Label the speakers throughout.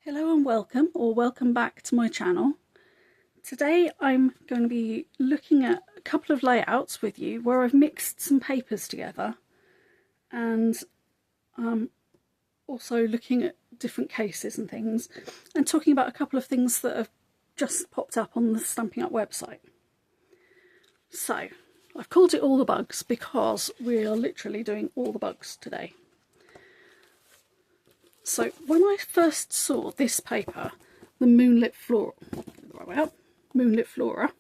Speaker 1: Hello and welcome, or welcome back to my channel. Today I'm going to be looking at a couple of layouts with you where I've mixed some papers together and also looking at different cases and things and talking about a couple of things that have just popped up on the Stampin' Up website. So I've called it All the Bugs because we are literally doing all the bugs today. So when I first saw this paper, the Moonlit Flora, Moonlit Flora,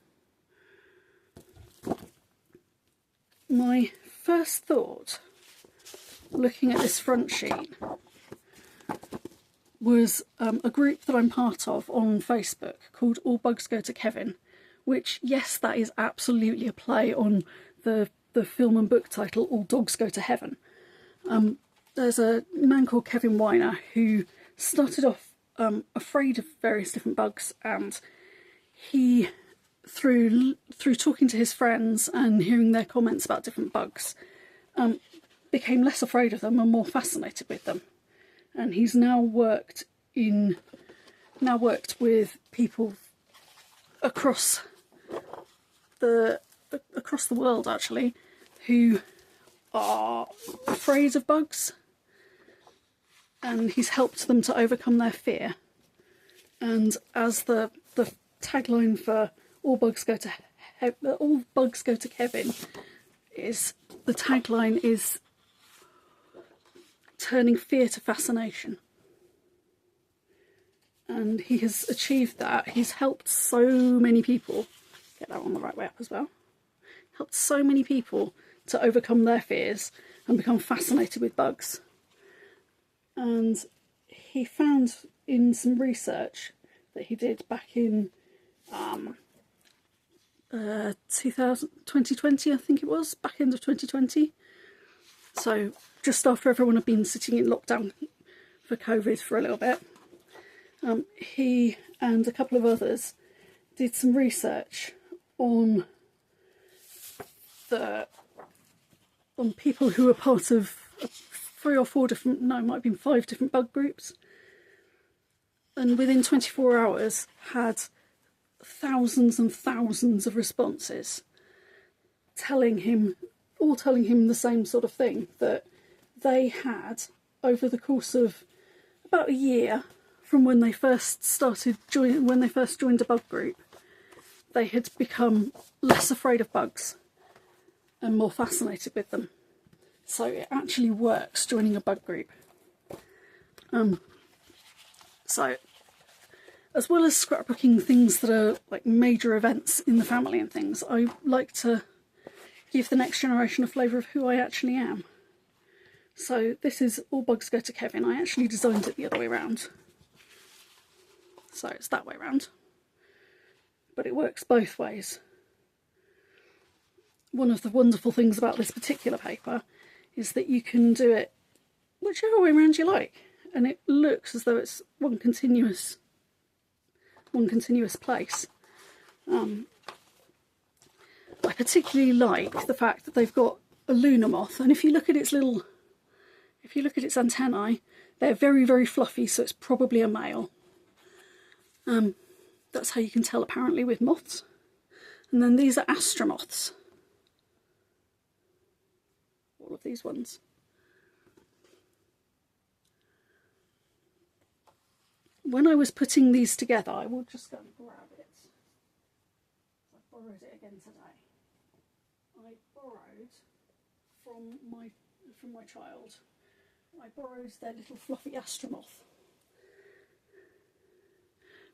Speaker 1: my first thought, looking at this front sheet, was a group that I'm part of on Facebook called All Bugs Go to Kevin, which, yes, that is absolutely a play on the film and book title All Dogs Go to Heaven. There's a man called Kevin Weiner who started off afraid of various different bugs, and he, through talking to his friends and hearing their comments about different bugs, became less afraid of them and more fascinated with them. And he's now worked with people across the world, actually, who are afraid of bugs, and he's helped them to overcome their fear. And as the tagline for All Bugs Go to Kevin is, the tagline is turning fear to fascination. And he has achieved that. He's helped so many people, get that one the right way up as well, helped so many people to overcome their fears and become fascinated with bugs. And he found in some research that he did back in 2020, I think it was, back end of 2020. So just after everyone had been sitting in lockdown for COVID for a little bit, he and a couple of others did some research on people who were part of 3 or 4 different, no, it might have been 5 different bug groups, and within 24 hours had thousands and thousands of responses telling him the same sort of thing, that they had, over the course of about a year from when they first joined a bug group, they had become less afraid of bugs and more fascinated with them. So it actually works, joining a bug group. So as well as scrapbooking things that are like major events in the family and things, I like to give the next generation a flavour of who I actually am. So this is All Bugs Go to Kevin. I actually designed it the other way around. So it's that way around. But it works both ways. One of the wonderful things about this particular paper is that you can do it whichever way around you like, and it looks as though it's one continuous place. I particularly like the fact that they've got a Luna moth, and if you look at its antennae, they're very, very fluffy, so it's probably a male. That's how you can tell, apparently, with moths. And then these are astromoths. All of these ones. When I was putting these together, I will just go and grab it. I borrowed it again today. I borrowed from my child. I borrowed their little fluffy astromoth,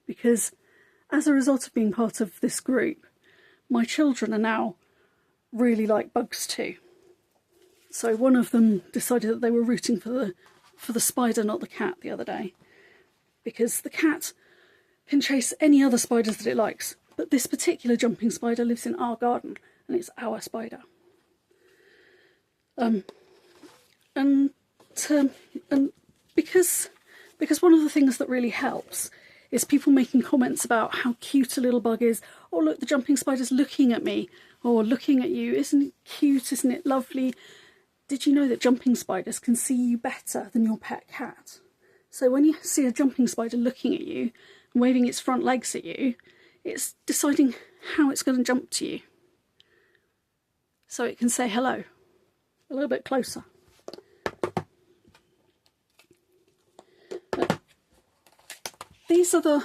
Speaker 1: because as a result of being part of this group, my children are now really like bugs too. So one of them decided that they were rooting for the spider, not the cat, the other day, because the cat can chase any other spiders that it likes, but this particular jumping spider lives in our garden and it's our spider. And because one of the things that really helps is people making comments about how cute a little bug is. Oh, look, the jumping spider's looking at me, or looking at you. Isn't it cute? Isn't it lovely? Did you know that jumping spiders can see you better than your pet cat? So when you see a jumping spider looking at you and waving its front legs at you, it's deciding how it's going to jump to you. So it can say hello a little bit closer. But these are the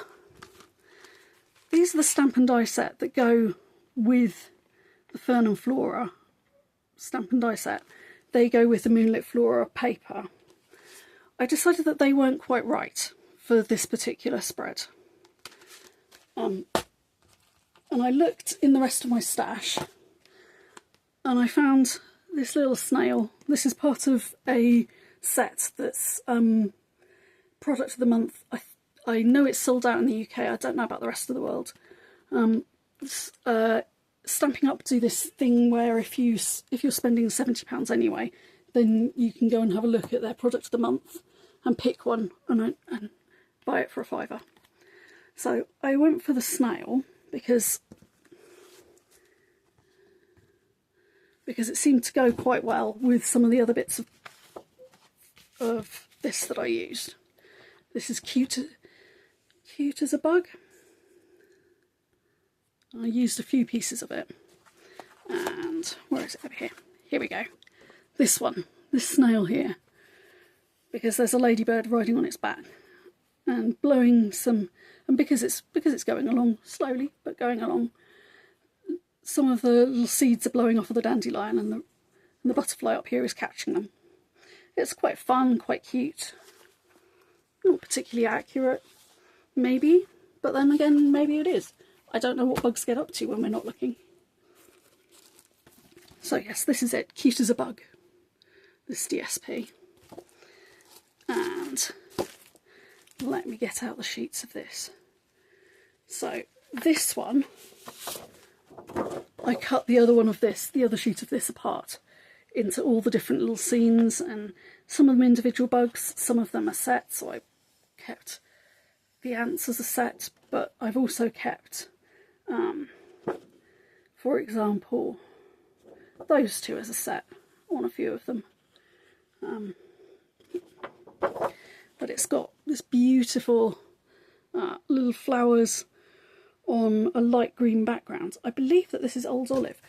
Speaker 1: stamp and die set that go with the Fern and Flora stamp and die set. They go with the Moonlit Flora paper. I decided that they weren't quite right for this particular spread. And I looked in the rest of my stash and I found this little snail. This is part of a set that's product of the month. I know it's sold out in the UK. I don't know about the rest of the world. Stampin' Up do this thing where if you're spending £70 anyway, then you can go and have a look at their product of the month and pick one and buy it for £5. So I went for the snail because it seemed to go quite well with some of the other bits of this that I used. This is cute as a bug. I used a few pieces of it. And where is it? Over here. Here we go. This one, this snail here, because there's a ladybird riding on its back and blowing some, and because it's going along slowly but going along, some of the little seeds are blowing off of the dandelion, and the butterfly up here is catching them. It's quite fun, quite cute. Not particularly accurate, maybe, but then again, maybe it is. I don't know what bugs get up to when we're not looking. So yes, this is it, cute as a bug, this DSP. And let me get out the sheets of this. So this one, I cut the other sheet of this apart into all the different little scenes, and some of them individual bugs, some of them are set, so I kept the ants as a set, but I've also kept, for example, those two as a set on a few of them. But it's got this beautiful little flowers on a light green background. I believe that this is Old Olive.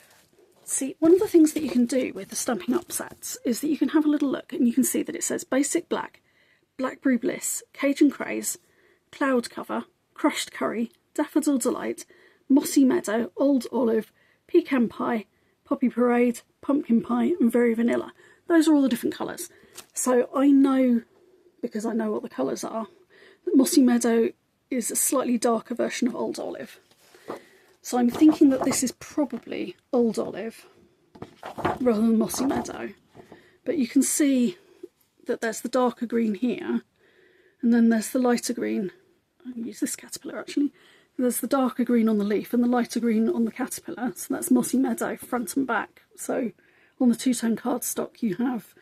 Speaker 1: See, one of the things that you can do with the Stampin' Up sets is that you can have a little look and you can see that it says Basic Black, Blackberry Bliss, Cajun Craze, Cloud Cover, Crushed Curry, Daffodil Delight, Mossy Meadow, Old Olive, Pecan Pie, Poppy Parade, Pumpkin Pie and Very Vanilla. Those are all the different colours. So I know, because I know what the colours are, that Mossy Meadow is a slightly darker version of Old Olive. So I'm thinking that this is probably Old Olive rather than Mossy Meadow. But you can see that there's the darker green here, and then there's the lighter green. I can use this caterpillar actually. There's the darker green on the leaf and the lighter green on the caterpillar. So that's Mossy Meadow front and back. So on the two-tone cardstock you have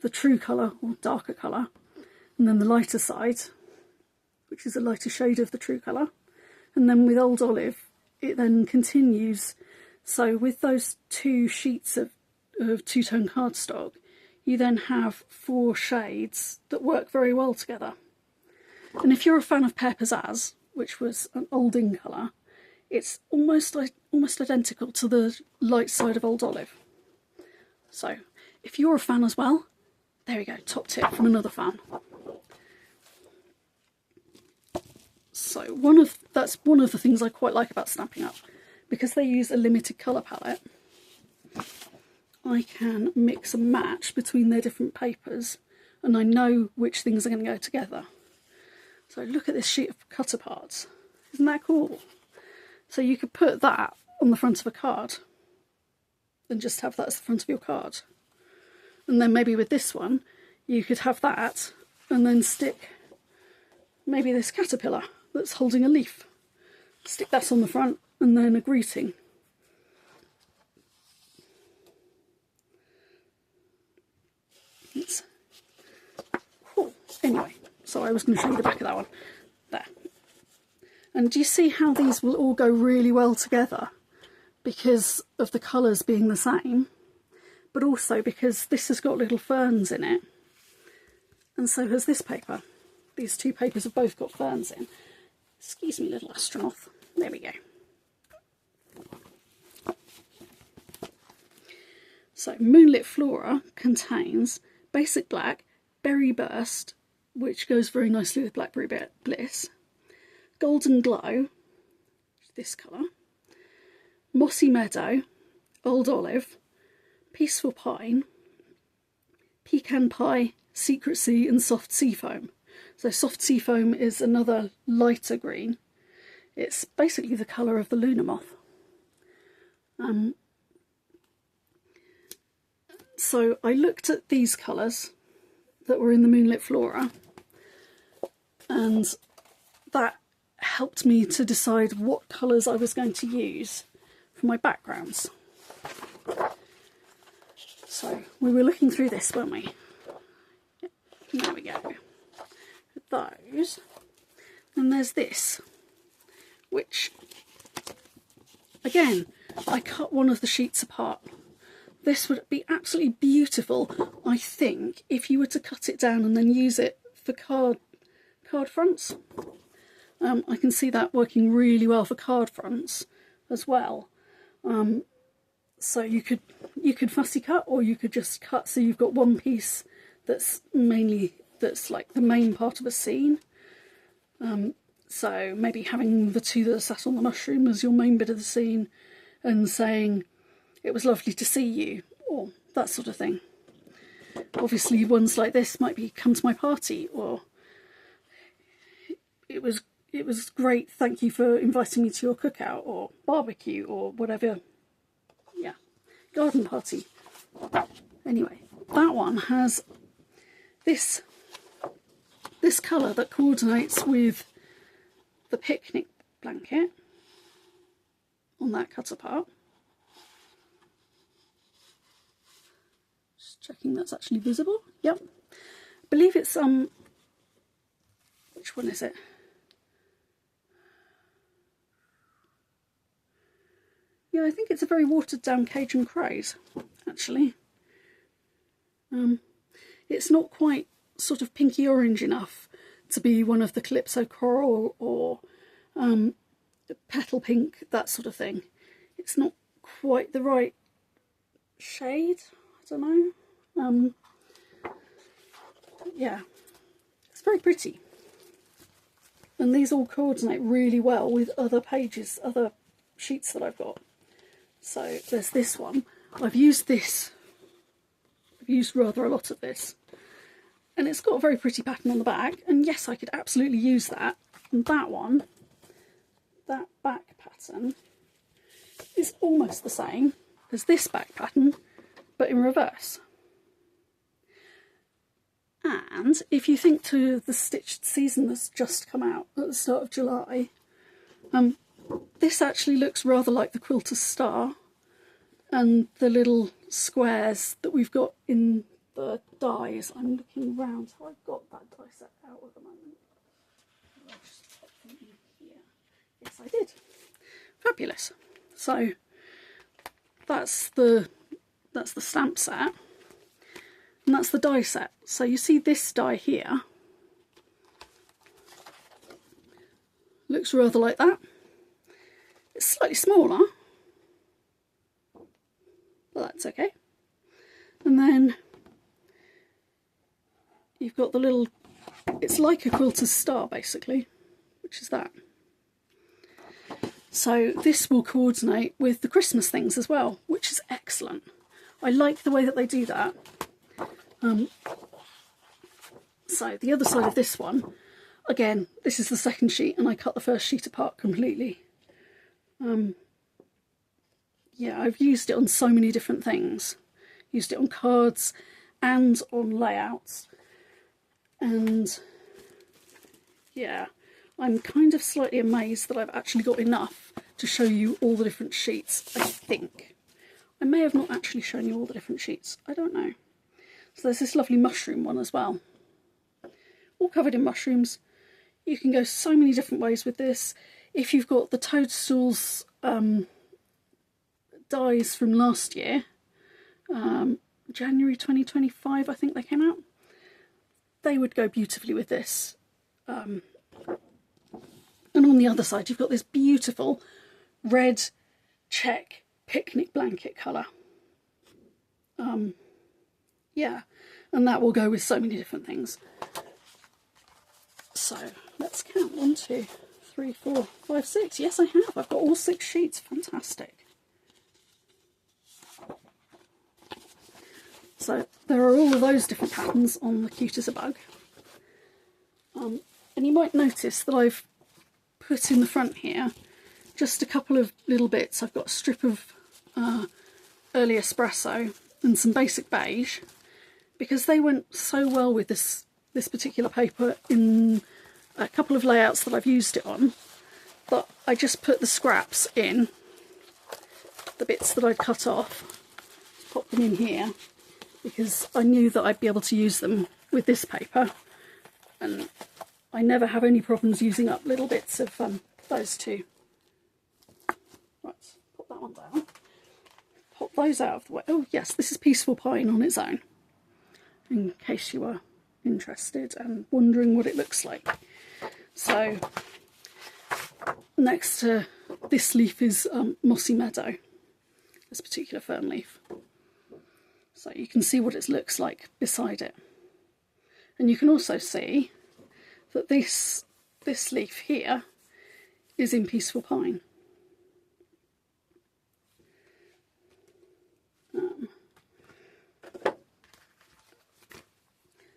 Speaker 1: the true colour or darker colour, and then the lighter side, which is a lighter shade of the true colour. And then with Old Olive it then continues. So with those two sheets of two-tone cardstock, you then have 4 shades that work very well together. And if you're a fan of Pepper-Bradbeer, which was an old in colour, it's almost identical to the light side of Old Olive. So if you're a fan as well, there we go, top tip from another fan. So that's one of the things I quite like about Stampin' Up, because they use a limited colour palette. I can mix and match between their different papers, and I know which things are going to go together. So look at this sheet of cutter parts. Isn't that cool? So you could put that on the front of a card and just have that as the front of your card. And then maybe with this one, you could have that and then stick maybe this caterpillar that's holding a leaf. Stick that on the front and then a greeting. It's cool. Anyway, so I was going to show you the back of that one. There. And do you see how these will all go really well together? Because of the colours being the same, but also because this has got little ferns in it, and so has this paper. these two papers have both got ferns in. Excuse me, little astronaut. There we go. So Moonlit Flora contains Basic Black, Berry Burst, which goes very nicely with Blackberry Bliss, Golden Glow, this colour, Mossy Meadow, Old Olive, Peaceful Pine, Pecan Pie, Secret Sea and Soft Sea Foam. So Soft Sea Foam is another lighter green. It's basically the colour of the Lunar Moth. So I looked at these colours that were in the Moonlit Flora, and that helped me to decide what colours I was going to use for my backgrounds. So we were looking through this, weren't we? Yep. There we go. Those. And there's this, which, again, I cut one of the sheets apart. This would be absolutely beautiful, I think, if you were to cut it down and then use it for card fronts. I can see that working really well for card fronts as well. So you could fussy cut, or you could just cut so you've got one piece that's like the main part of a scene. So maybe having the two that are sat on the mushroom as your main bit of the scene, and saying, "It was lovely to see you," or that sort of thing. Obviously ones like this might be "Come to my party," or it was great, thank you for inviting me to your cookout, or barbecue, or whatever. Yeah, garden party. Anyway, that one has this colour that coordinates with the picnic blanket on that cut apart. Just checking that's actually visible. Yep. I believe it's which one is it? Yeah, I think it's a very watered down Cajun Craze, actually. It's not quite sort of pinky orange enough to be one of the Calypso Coral or Petal Pink, that sort of thing. It's not quite the right shade, I don't know. Yeah, it's very pretty. And these all coordinate really well with other pages, other sheets that I've got. So there's this one. I've used rather a lot of this. And it's got a very pretty pattern on the back. And yes, I could absolutely use that. And that one, that back pattern, is almost the same as this back pattern, but in reverse. And if you think to the stitched season that's just come out at the start of July, this actually looks rather like the quilter's star and the little squares that we've got in the dies. I'm looking around how I've got that die set out at the moment. I'll just pop them in here. Yes, I did. Fabulous. So that's the stamp set, and that's the die set. So you see this die here looks rather like that. It's slightly smaller, but that's okay. And then you've got the little, it's like a quilter's star basically, which is that. So this will coordinate with the Christmas things as well, which is excellent. I like the way that they do that. So the other side of this one, again, this is the second sheet and I cut the first sheet apart completely. Yeah, I've used it on so many different things. Used it on cards and on layouts. And yeah, I'm kind of slightly amazed that I've actually got enough to show you all the different sheets, I think. I may have not actually shown you all the different sheets, I don't know. So there's this lovely mushroom one as well. All covered in mushrooms. You can go so many different ways with this. If you've got the toadstools dies from last year, January 2025 I think they came out, they would go beautifully with this. And on the other side, you've got this beautiful red check picnic blanket colour. Yeah, and that will go with so many different things. So let's count. 1, 2, 3, 4, 5, 6. Yes, I have. I've got all 6 sheets. Fantastic. So there are all of those different patterns on the Cute as a Bug. And you might notice that I've put in the front here just a couple of little bits. I've got a strip of early espresso and some basic beige, because they went so well with this particular paper in a couple of layouts that I've used it on, that I just put the scraps in, the bits that I'd cut off, pop them in here, because I knew that I'd be able to use them with this paper, and I never have any problems using up little bits of those two. Right, put that one down. Pop those out of the way. Oh yes, this is Peaceful Pine on its own, in case you were interested and wondering what it looks like. So next to this leaf is Mossy Meadow, this particular fern leaf. So you can see what it looks like beside it. And you can also see that this leaf here is in Peaceful Pine.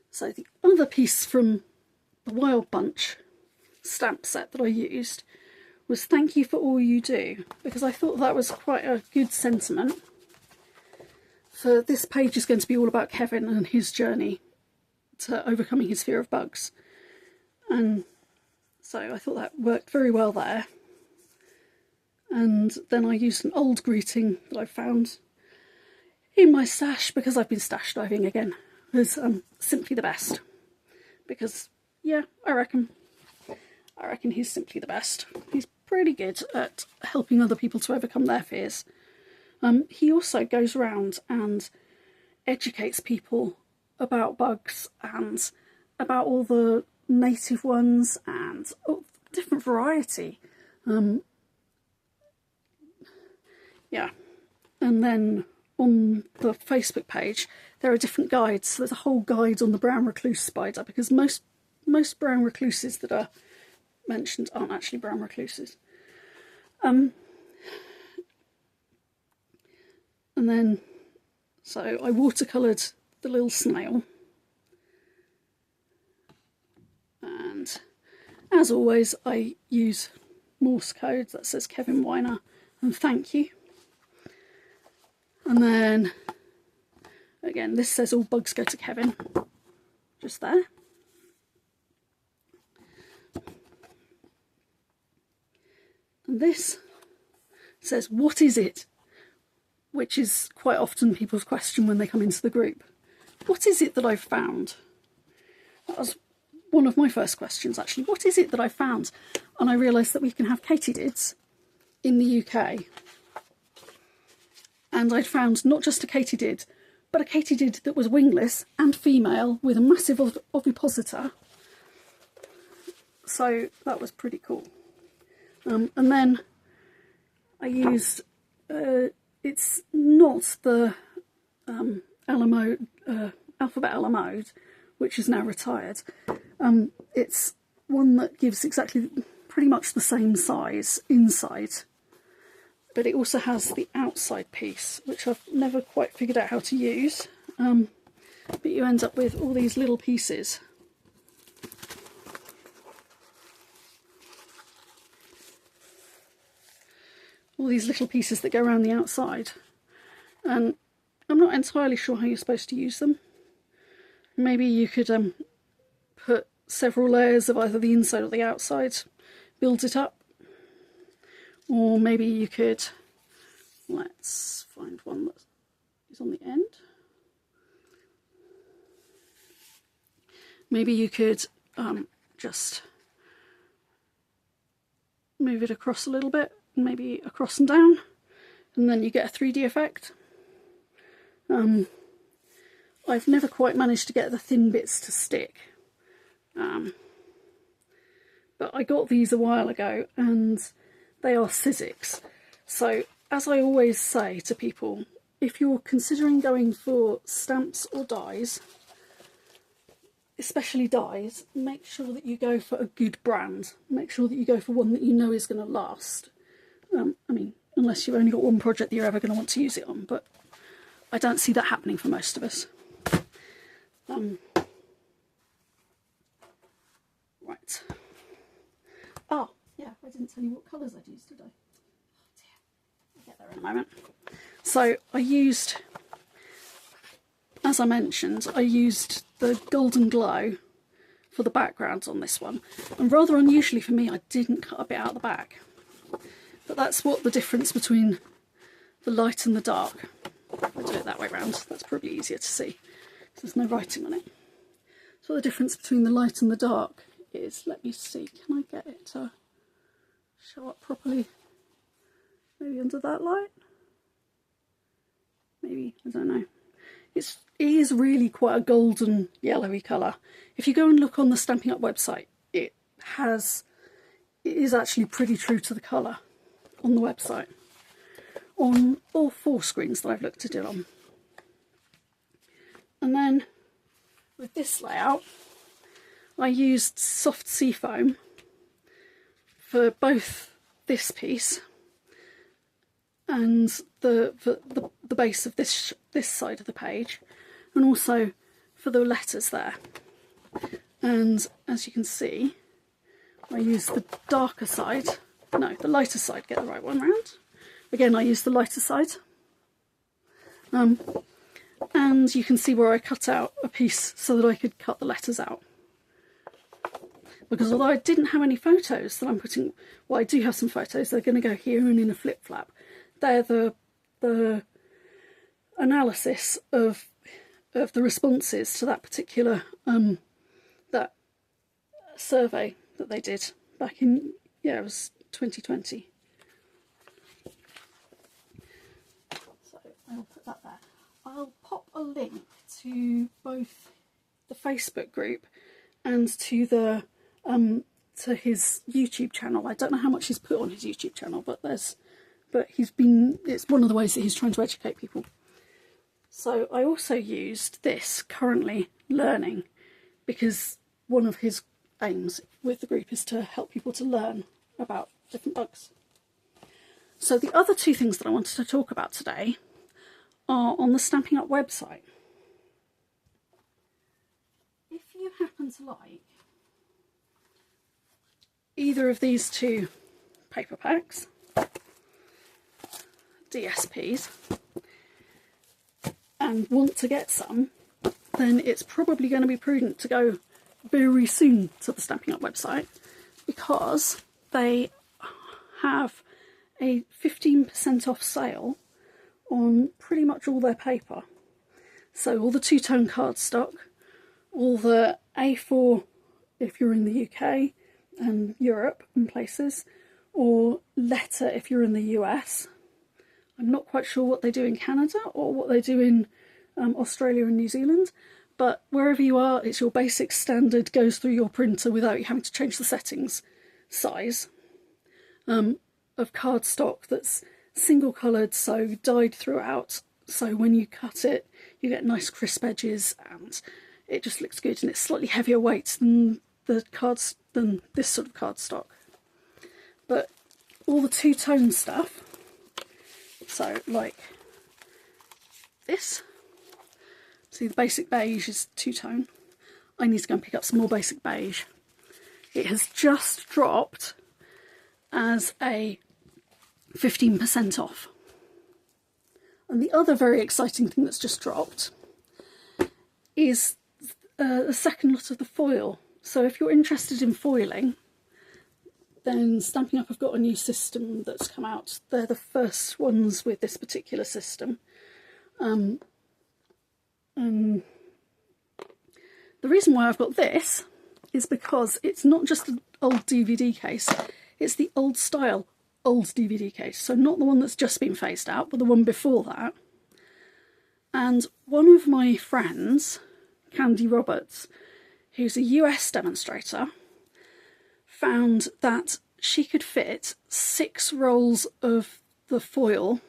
Speaker 1: So the other piece from the Wild Bunch stamp set that I used was "Thank you for all you do," because I thought that was quite a good sentiment. For this page is going to be all about Kevin and his journey to overcoming his fear of bugs. And so I thought that worked very well there. And then I used an old greeting that I found in my stash, because I've been stash diving again, was "Simply the best." Because, yeah, I reckon he's simply the best. He's pretty good at helping other people to overcome their fears. He also goes around and educates people about bugs and about all the native ones and different variety. Yeah, and then on the Facebook page there are different guides. So there's a whole guide on the brown recluse spider, because most brown recluses that are mentioned aren't actually brown recluses. And then, so I watercoloured the little snail, and as always I use Morse code that says Kevin Weiner and thank you. And then again, this says "All bugs go to Kevin," just there. And this says "What is it?" which is quite often people's question when they come into the group. What is it that I've found? That was one of my first questions, actually. What is it that I found? And I realised that we can have katydids in the UK. And I'd found not just a katydid, but a katydid that was wingless and female with a massive ovipositor. So that was pretty cool. And then I used, it's not the alphabet a la mode, which is now retired. It's one that gives exactly pretty much the same size inside, but it also has the outside piece, which I've never quite figured out how to use. But you end up with all these little pieces. All these little pieces that go around the outside. And I'm not entirely sure how you're supposed to use them. Maybe you could put several layers of either the inside or the outside, build it up. Or maybe you could, let's find one that is on the end. Maybe you could just move it across a little bit, maybe across and down, and then you get a 3D effect. I've never quite managed to get the thin bits to stick. but I got these a while ago and they are Sizzix. So as I always say to people, if you're considering going for stamps or dies, especially dies, make sure that you go for a good brand. Make sure that you go for one that you know is going to last. I mean, unless you've only got one project that you're ever going to want to use it on, but I don't see that happening for most of us. Right. Oh, yeah, I didn't tell you what colours I'd used today. Oh dear, I'll get there in a moment. So I used, as I mentioned, I used the Golden Glow for the background on this one. And rather unusually for me, I didn't cut a bit out the back. But that's what the difference between the light and the dark. If I do it that way round, that's probably easier to see. There's no writing on it. So the difference between the light and the dark is, let me see, can I get it to show up properly? Maybe under that light? Maybe, I don't know. It is really quite a golden yellowy colour. If you go and look on the Stampin' Up website, it is actually pretty true to the colour on the website. On all 4 screens that I've looked at it on. And then with this layout, I used soft seafoam for both this piece and the base of this side of the page, and also for the letters there. And as you can see, I used the darker side, no, the lighter side, get the right one round. Again, I used the lighter side. And you can see where I cut out a piece so that I could cut the letters out. Because although I didn't have any photos that I'm putting, well, I do have some photos, they're going to go here and in a flip flap. They're the analysis of the responses to that particular that survey that they did back in, yeah, it was 2020. So I'll put that there. I'll pop a link to both the Facebook group and to the to his YouTube channel. I don't know how much he's put on his YouTube channel, but it's one of the ways that he's trying to educate people. So I also used this, Currently Learning, because one of his aims with the group is to help people to learn about different bugs. So the other 2 things that I wanted to talk about today are on the Stampin' Up website. If you happen to like either of these 2 paper packs, DSPs, and want to get some, then it's probably going to be prudent to go very soon to the Stampin' Up website, because they have a 15% off sale on pretty much all their paper. So all the 2-tone cardstock, all the A4 if you're in the UK and Europe and places, or letter if you're in the US. I'm not quite sure what they do in Canada or what they do in Australia and New Zealand, but wherever you are, it's your basic standard, goes through your printer without you having to change the settings size of cardstock that's single coloured, so dyed throughout, so when you cut it you get nice crisp edges and it just looks good, and it's slightly heavier weight than this sort of cardstock. But all the 2-tone stuff, so like this, see the basic beige is 2-tone. I need to go and pick up some more basic beige. It has just dropped as a 15% off. And the other very exciting thing that's just dropped is the second lot of the foil. So if you're interested in foiling, then Stampin' Up have got a new system that's come out. They're the first ones with this particular system. The reason why I've got this is because it's not just an old DVD case, it's the old style old DVD case. So not the one that's just been phased out, but the one before that. And one of my friends, Candy Roberts, who's a US demonstrator, found that she could fit 6 rolls of the foil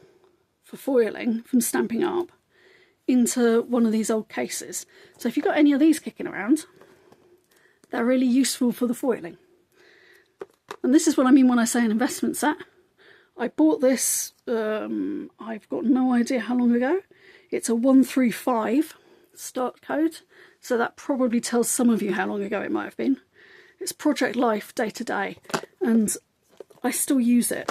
Speaker 1: for foiling from Stampin' Up into one of these old cases. So if you've got any of these kicking around, they're really useful for the foiling. And this is what I mean when I say an investment set. I bought this, I've got no idea how long ago. It's a 135 start code, so that probably tells some of you how long ago it might have been. It's Project Life day to day, and I still use it.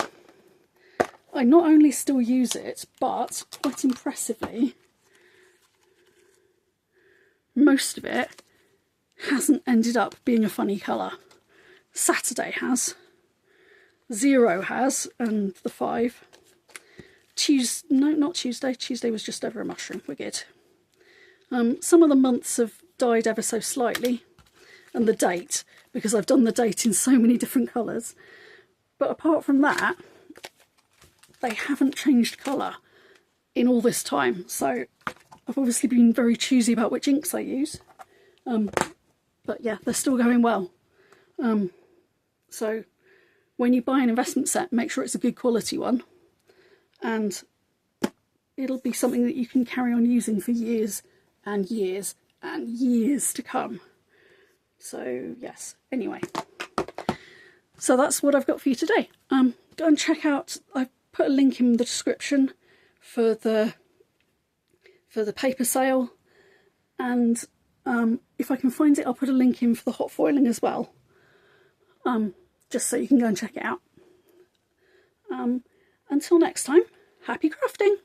Speaker 1: I not only still use it, but quite impressively, most of it hasn't ended up being a funny colour. Saturday has, 0 has, and the 5. No, not Tuesday. Tuesday was just over a mushroom. We're good. Some of the months have died ever so slightly, and the date, because I've done the date in so many different colours. But apart from that, they haven't changed colour in all this time. So I've obviously been very choosy about which inks I use. But yeah, they're still going well. So when you buy an investment set, make sure it's a good quality one, and it'll be something that you can carry on using for years and years and years to come. So yes, anyway, so that's what I've got for you today. Go and check out, I've put a link in the description for the paper sale, and if I can find it, I'll put a link in for the hot foiling as well, just so you can go and check it out. Until next time, happy crafting!